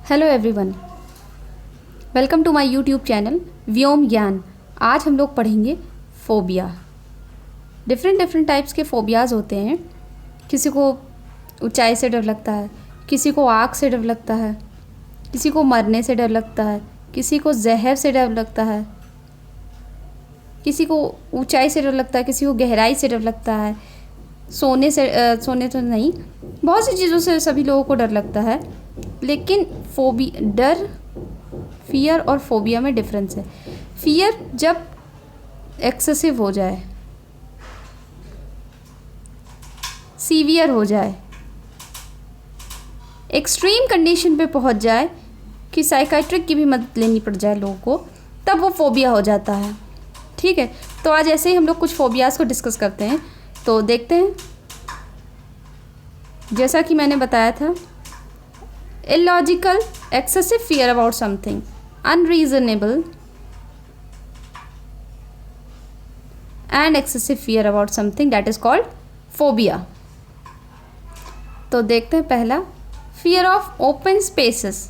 Hello everyone, welcome to my YouTube channel Vyom Gyan. आज हम लोग पढ़ेंगे फोबिया। डिफरेंट टाइप्स के फोबियाज़ होते हैं। किसी को ऊंचाई से डर लगता है, किसी को आग से डर लगता है, किसी को मरने से डर लगता है, किसी को जहर से डर लगता है, किसी को ऊंचाई से डर लगता है, किसी को गहराई से डर लगता है, सोने तो नहीं, बहुत सी चीज़ों से सभी लोगों को डर लगता है। लेकिन फियर और फोबिया में डिफरेंस है। फियर जब एक्सेसिव हो जाए, सीवियर हो जाए, एक्सट्रीम कंडीशन पे पहुंच जाए कि साइकाइट्रिक की भी मदद लेनी पड़ जाए लोगों को, तब वो फोबिया हो जाता है। ठीक है, तो आज ऐसे ही हम लोग कुछ फोबियाज़ को डिस्कस करते हैं। तो देखते हैं। जैसा कि मैंने बताया था, illogical, excessive fear about something, unreasonable and excessive fear about something, that is called phobia. तो देखते हैं पहला, fear of open spaces।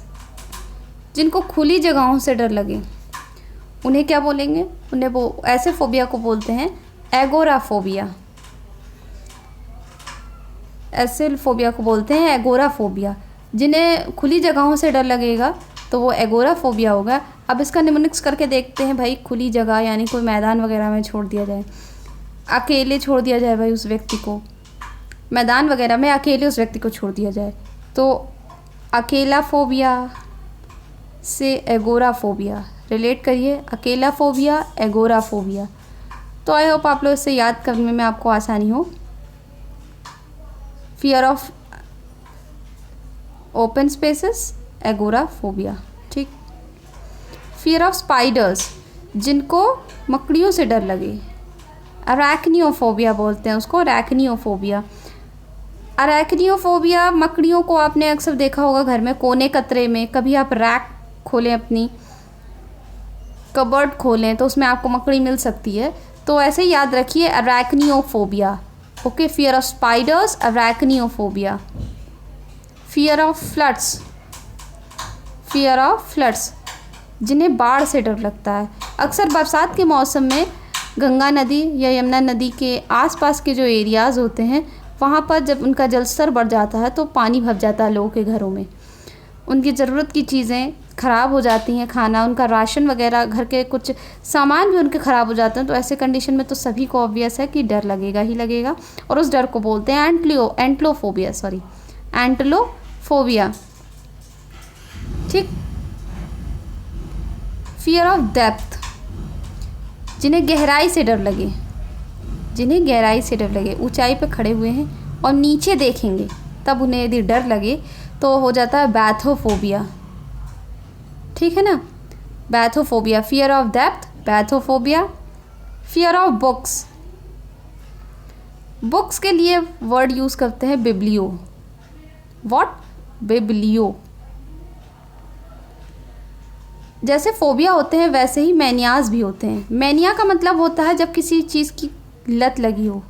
जिनको खुली जगहों से डर लगे उन्हें क्या बोलेंगे? उन्हें वो ऐसे फोबिया को बोलते हैं एगोराफोबिया। ऐसे फोबिया को बोलते हैं एगोराफोबिया। जिन्हें खुली जगहों से डर लगेगा तो वो एगोराफोबिया होगा। अब इसका निम्नलिखित करके देखते हैं। भाई, खुली जगह यानी कोई मैदान वगैरह में छोड़ दिया जाए, अकेले छोड़ दिया जाए, भाई उस व्यक्ति को मैदान वगैरह में अकेले उस व्यक्ति को छोड़ दिया जाए, तो अकेला फोबिया से एगोराफोबिया रिलेट करिए। अकेला फोबिया, एगोराफोबिया। तो आई होप आप लोग इसे याद करने में आपको आसानी हो। Fear of open spaces, agoraphobia. ठीक। फियर ऑफ स्पाइडर्स, जिनको मकड़ियों से डर लगे, अरैक्नियोफोबिया बोलते हैं उसको, अरैक्नियोफोबिया। अरैक्नियोफोबिया, मकड़ियों को आपने अक्सर देखा होगा घर में कोने कतरे में। कभी आप रैक खोलें, अपनी कबर्ड खोलें तो उसमें आपको मकड़ी मिल सकती है। तो ऐसे ही याद रखिए, arachnophobia. Okay, fear of spiders, arachnophobia. Fear of floods, fear of floods, जिन्हें बाढ़ से डर लगता है। अक्सर बरसात के मौसम में गंगा नदी या यमुना नदी के आसपास के जो एरियाज़ होते हैं, वहाँ पर जब उनका जल स्तर बढ़ जाता है तो पानी भर जाता है लोगों के घरों में। उनकी ज़रूरत की चीज़ें ख़राब हो जाती हैं, खाना, उनका राशन वगैरह, घर के कुछ सामान भी उनके ख़राब हो जाते हैं। तो ऐसे कंडीशन में तो सभी को ऑब्वियस है कि डर लगेगा ही लगेगा, और उस डर को बोलते हैं एंटलोफोबिया। ठीक। फियर ऑफ डेप्थ, जिन्हें गहराई से डर लगे, जिन्हें गहराई से डर लगे, ऊंचाई पे खड़े हुए हैं और नीचे देखेंगे तब उन्हें यदि डर लगे तो हो जाता है बैथोफोबिया। ठीक है ना, bathophobia. Fear of depth, bathophobia. Fear of books, books के लिए वर्ड यूज़ करते हैं बिब्लियो। व्हाट? बिब्लियो। जैसे फोबिया होते हैं वैसे ही मैनियाज भी होते हैं। मैनिया का मतलब होता है जब किसी चीज़ की लत लगी हो।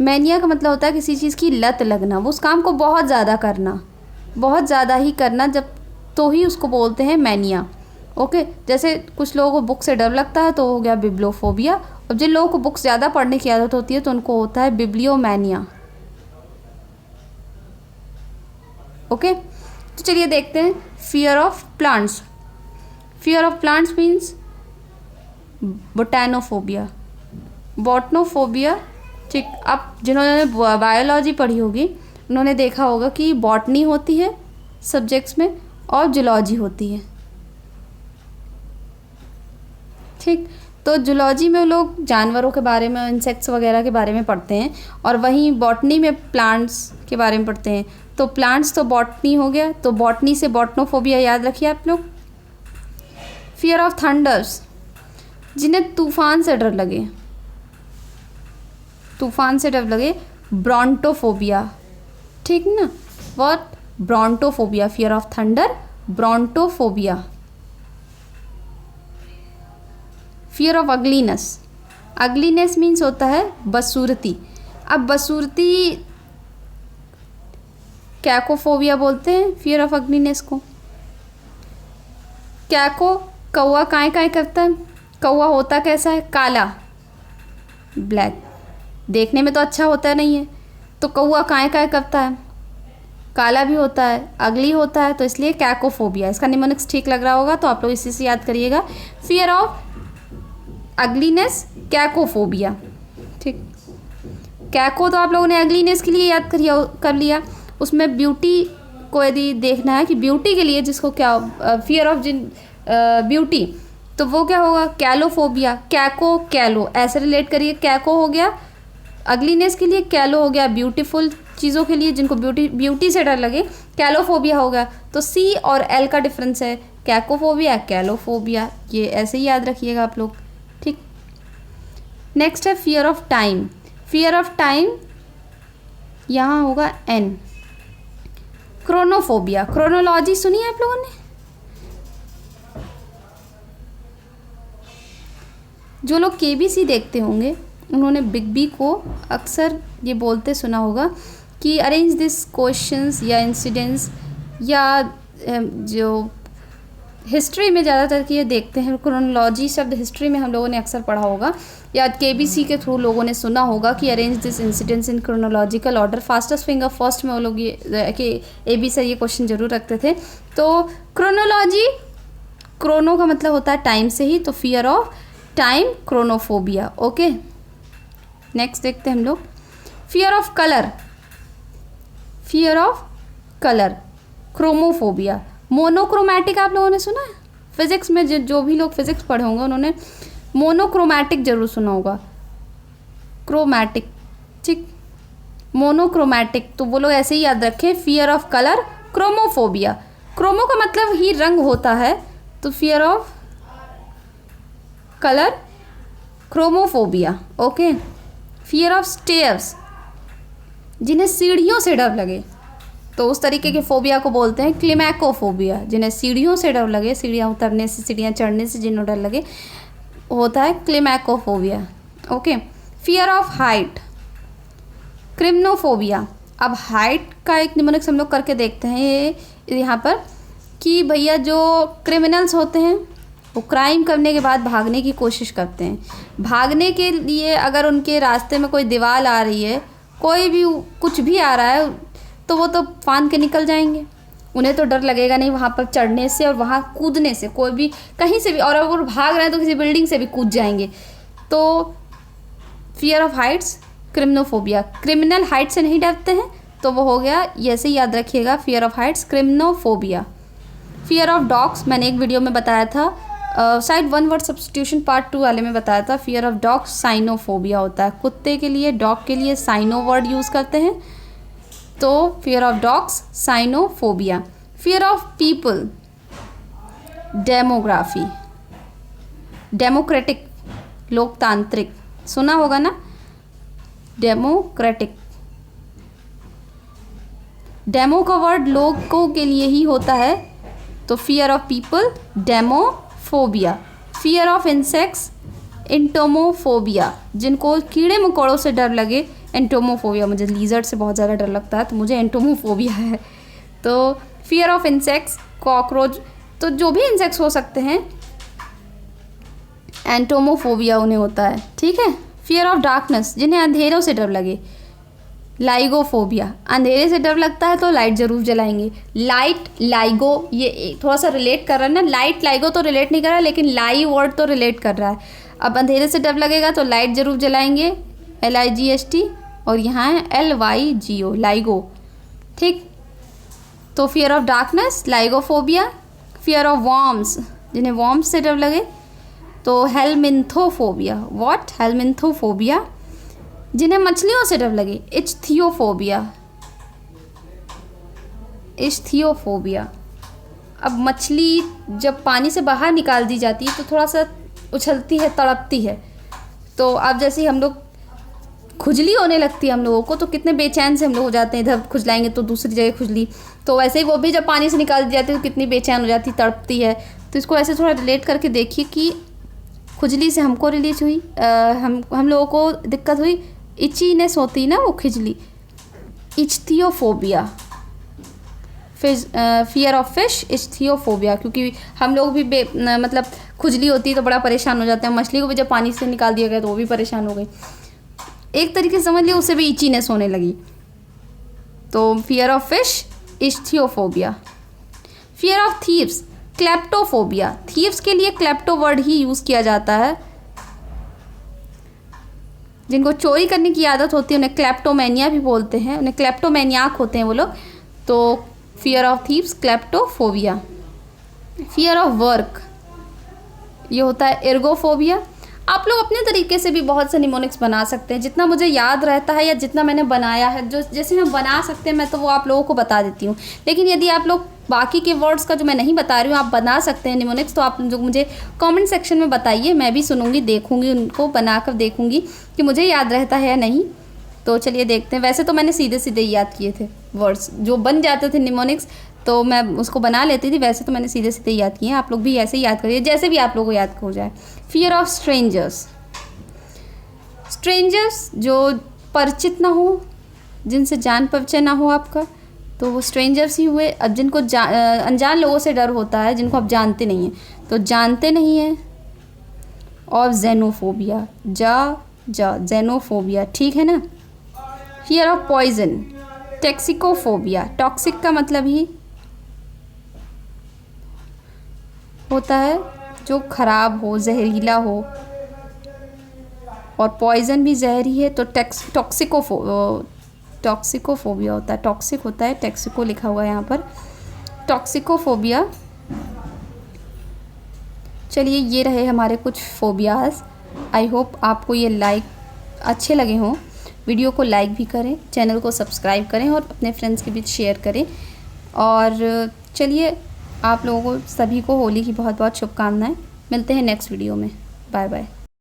मैनिया का मतलब होता है किसी चीज़ की लत लगना, वो उस काम को बहुत ज़्यादा करना, बहुत ज़्यादा ही करना, जब तो ही उसको बोलते हैं मैनिया। ओके, जैसे कुछ लोगों को बुक से डर लगता है तो हो गया बिब्लोफोबिया। और जिन लोगों को बुक्स ज़्यादा पढ़ने की आदत होती है तो उनको होता है बिब्लियोमैनिया। ओके, तो चलिए देखते हैं। Fear of plants, fear of plants means botanophobia, botanophobia. ठीक। अब जिन्होंने बायोलॉजी पढ़ी होगी उन्होंने देखा होगा कि बॉटनी होती है सब्जेक्ट्स में और जूलॉजी होती है। ठीक। तो जूलॉजी में लोग जानवरों के बारे में, इंसेक्ट्स वगैरह के बारे में पढ़ते हैं, और वहीं बॉटनी में प्लांट्स के बारे में पढ़ते हैं। तो प्लांट्स तो बॉटनी हो गया, तो बॉटनी से बॉटनोफोबिया याद रखिए आप लोग। फियर ऑफ थंडर्स, जिन्हें तूफान से डर लगे, तूफान से डर लगे, ब्रॉन्टोफोबिया। ठीक ना, what? Brontophobia. Fear of thunder, brontophobia. Fear of ugliness, ugliness means होता है बदसूरती। अब बदसूरती कैकोफोबिया बोलते हैं फियर ऑफ अग्लीनेस को। कैको, कौवा काएं काएं करता है। कौवा होता कैसा है? काला, ब्लैक, देखने में तो अच्छा होता नहीं है, तो कौवा काएं काएं करता है, काला भी होता है, अगली होता है, तो इसलिए कैकोफोबिया। इसका निमोनिक्स ठीक लग रहा होगा तो आप लोग इसी से याद करिएगा, फियर ऑफ अगलीनेस, कैकोफोबिया। ठीक, कैको तो आप लोगों ने अगलीनेस के लिए याद कर लिया। उसमें ब्यूटी को यदि देखना है कि ब्यूटी के लिए जिसको क्या फियर ऑफ ब्यूटी, तो वो क्या होगा? कैलोफोबिया। कैको, कैलो ऐसे रिलेट करिए। कैको हो गया अगलीनेस के लिए, कैलो हो गया ब्यूटीफुल चीज़ों के लिए जिनको ब्यूटी से डर लगे, कैलोफोबिया होगा। तो सी और एल का डिफरेंस है, कैकोफोबिया, कैलोफोबिया। ये ऐसे ही याद रखिएगा आप लोग। ठीक, नेक्स्ट है fear of time. Fear of time यहाँ होगा एन। क्रोनोफोबिया, क्रोनोलॉजी सुनी है आप लोगों ने? जो लोग केबीसी देखते होंगे उन्होंने बिग बी को अक्सर ये बोलते सुना होगा कि अरेंज दिस क्वेश्चंस या इंसिडेंट्स, या जो हिस्ट्री में ज़्यादातर कि ये देखते हैं, क्रोनोलॉजी शब्द हिस्ट्री में हम लोगों ने अक्सर पढ़ा होगा या केबीसी के थ्रू लोगों ने सुना होगा कि arrange this incidents in chronological order. Fastest finger first में वो लोग ये कि ए बी से ये क्वेश्चन जरूर रखते थे। तो क्रोनोलॉजी, क्रोनो का मतलब होता है टाइम से ही, तो fear of time, chronophobia. Okay, next देखते हैं हम लोग fear of colour. Fear of colour, chromophobia. Monochromatic आप लोगों ने सुना है? फिजिक्स में जो भी लोग फिजिक्स पढ़े होंगे उन्होंने मोनोक्रोमैटिक जरूर सुना होगा। क्रोमैटिक, ठीक, मोनोक्रोमैटिक, तो वो लोग ऐसे ही याद रखें, fear of colour, chromophobia. Chromo का मतलब ही रंग होता है, तो fear of colour, chromophobia. Okay, fear of stairs, जिन्हें सीढ़ियों से डर लगे, तो उस तरीके के फोबिया को बोलते हैं क्लिमैकोफोबिया। जिन्हें सीढ़ियों से डर लगे, सीढ़ियाँ उतरने से, सीढ़ियाँ चढ़ने से जिन्हें डर लगे, होता है climacophobia. Okay, fear of height, cremnophobia. अब हाइट का एक निमोनिक्स हम लोग करके देखते हैं ये यहाँ पर कि भैया जो क्रिमिनल्स होते हैं वो क्राइम करने के बाद भागने की कोशिश करते हैं। भागने के लिए अगर उनके रास्ते में कोई दीवार आ रही है, कोई भी कुछ भी आ रहा है, तो वो तो फांद के निकल जाएंगे। उन्हें तो डर लगेगा नहीं वहाँ पर चढ़ने से और वहाँ कूदने से, कोई भी कहीं से भी, और अगर भाग रहे हैं तो किसी बिल्डिंग से भी कूद जाएंगे। तो fear of heights, cremnophobia. Criminal height से नहीं डरते हैं, तो वो हो गया, ऐसे ही याद रखिएगा, fear of heights, cremnophobia. Fear of dogs, मैंने एक वीडियो में बताया था, शायद वन वर्ड सब्स्टिट्यूशन पार्ट 2 वाले में बताया था। फियर ऑफ डॉग्स, साइनोफोबिया होता है। कुत्ते के लिए, डॉग के लिए साइनो वर्ड यूज़ करते हैं, तो fear of dogs, Sinophobia. Fear of people, demography, democratic, लोकतांत्रिक, सुना होगा ना, डेमोक्रेटिक। डेमो का वर्ड लोगों के लिए ही होता है, तो fear of people, demophobia. Fear of insects, entomophobia. जिनको कीड़े मकोड़ों से डर लगे, एंटोमोफोबिया। मुझे लीजर्ड से बहुत ज़्यादा डर लगता है, तो मुझे एंटोमोफोबिया है। तो फियर ऑफ इंसेक्ट्स, कॉकरोच, तो जो भी इंसेक्ट्स हो सकते हैं, एंटोमोफोबिया उन्हें होता है। ठीक है। फियर ऑफ डार्कनेस, जिन्हें अंधेरों से डर लगे, लाइगोफोबिया। अंधेरे से डर लगता है तो लाइट ज़रूर जलाएंगे। लाइट, लाइगो, ये थोड़ा सा रिलेट कर रहा है ना, लाइट लाइगो तो रिलेट नहीं कर रहा है, लेकिन लाई वर्ड तो रिलेट कर रहा है। अब अंधेरे से डर लगेगा तो लाइट ज़रूर जलाएंगे, LIGHT, और यहाँ है LYGO, लाइगो। ठीक, तो fear of darkness, lygophobia. Fear of worms, जिन्हें वॉर्म्स से डर लगे, तो हेलमिंथोफोबिया। व्हाट? हेलमिंथोफोबिया। जिन्हें मछलियों से डर लगे, इच्थियोफोबिया, इच्थियोफोबिया। अब मछली जब पानी से बाहर निकाल दी जाती है तो थोड़ा सा उछलती है, तड़पती है, तो अब जैसे हम लोग खुजली होने लगती है हम लोगों को, तो कितने बेचैन से हम लोग हो जाते हैं, इधर खुजलाएंगे तो दूसरी जगह खुजली, तो वैसे ही वो भी जब पानी से निकाल दी जाती है तो कितनी बेचैन हो जाती, तड़पती है। तो इसको ऐसे थोड़ा रिलेट करके देखिए कि खुजली से हमको रिलीज हुई, हम लोगों को दिक्कत हुई, इचीनेस होती ना, वो खिजली, इच्थियोफोबिया। फियर ऑफ फिश, इच्थियोफोबिया, क्योंकि हम लोग भी मतलब खुजली होती है तो बड़ा परेशान हो जाते हैं। मछली को भी जब पानी से निकाल दिया गया तो वो भी परेशान हो गई। एक तरीके से समझ लिया उससे भी इचीनेस होने लगी। तो fear of fish, ichthyophobia. Fear of thieves, kleptophobia. Thieves के लिए क्लेप्टो वर्ड ही यूज़ किया जाता है। जिनको चोरी करने की आदत होती है उन्हें क्लेप्टोमेनिया भी बोलते हैं, उन्हें क्लेप्टोमेनियाक होते हैं वो लोग। तो fear of thieves, kleptophobia. Fear of work, ये होता है एर्गोफोबिया। आप लोग अपने तरीके से भी बहुत से निमोनिक्स बना सकते हैं, जितना मुझे याद रहता है या जितना मैंने बनाया है, जो जैसे हम बना सकते हैं मैं तो वो आप लोगों को बता देती हूँ। लेकिन यदि आप लोग बाकी के वर्ड्स का जो मैं नहीं बता रही हूँ आप बना सकते हैं निमोनिक्स, तो आप जो मुझे कमेंट सेक्शन में बताइए, मैं भी सुनूंगी, देखूंगी, उनको बनाकर देखूंगी कि मुझे याद रहता है या नहीं। तो चलिए देखते हैं। वैसे तो मैंने सीधे सीधे ही याद किए थे वर्ड्स, जो बन जाते थे निमोनिक्स तो मैं उसको बना लेती थी। वैसे तो मैंने सीधे सीधे याद किए हैं, आप लोग भी ऐसे ही याद करिए जैसे भी आप लोगों को याद हो जाए। फियर ऑफ स्ट्रेंजर्स, स्ट्रेंजर्स जो परिचित ना हो, जिनसे जान परिचय ना हो आपका, तो वो स्ट्रेंजर्स ही हुए। अब जिनको अनजान लोगों से डर होता है, जिनको आप जानते नहीं हैं, तो जानते नहीं हैं। और जेनोफोबिया, जेनोफोबिया, ठीक है ना। Fear of poison, toxicophobia. Toxic का मतलब ही होता है जो खराब हो, जहरीला हो, और पॉइजन भी जहर ही है, तो टॉक्सिकोफोबिया होता है। टॉक्सिक होता है, टॉक्सिको लिखा हुआ है यहाँ पर, टॉक्सिकोफोबिया। चलिए ये रहे हमारे कुछ फोबियाज़। आई होप आपको ये अच्छे लगे हों। वीडियो को लाइक भी करें, चैनल को सब्सक्राइब करें और अपने फ्रेंड्स के बीच शेयर करें। और चलिए आप लोगों को सभी को होली की बहुत बहुत शुभकामनाएं। मिलते हैं नेक्स्ट वीडियो में। Bye bye.